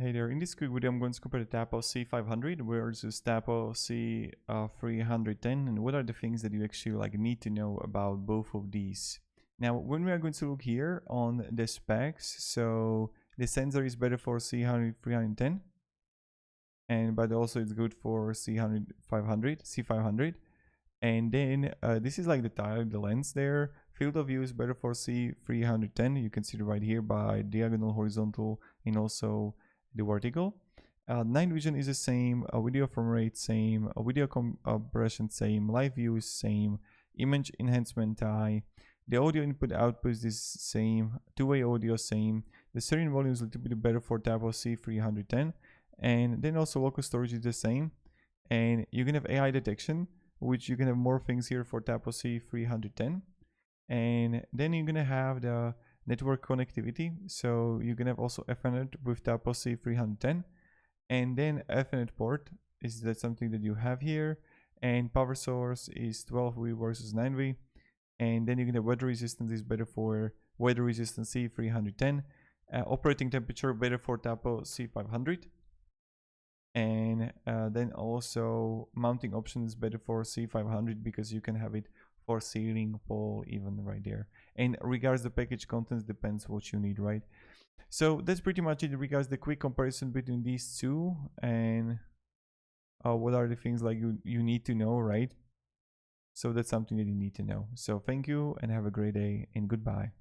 Hey there, in this quick video I'm going to compare the Tapo C500 versus Tapo C310 and what are the things that you actually need to know about both of these. Now when we are going to look here on the specs, so the sensor is better for C310 and but also it's good for C500 and then this is like the tile, the lens there. Field of view is better for C310, you can see it right here by diagonal, horizontal and also the vertical. Night vision is the same, video frame rate same, video compression same, live view is same, image enhancement high, the audio input output is same, two-way audio same, the serial volume is a little bit better for Tapo C310, and then also local storage is the same, and you can have AI detection, which you can have more things here for Tapo C310, and then you're gonna have the network connectivity, so you can have also Ethernet with Tapo C310, and then Ethernet port is that something that you have here, and power source is 12V versus 9V, and then you can have weather resistance is better for weather resistant C310, operating temperature better for Tapo C500, and then also mounting option is better for C500 because you can have it for ceiling, pole, even right there. And regards the package contents, depends what you need, right? So that's pretty much it regards the quick comparison between these two, and what are the things like you need to know, right? So that's something that you need to know. So thank you and have a great day and goodbye.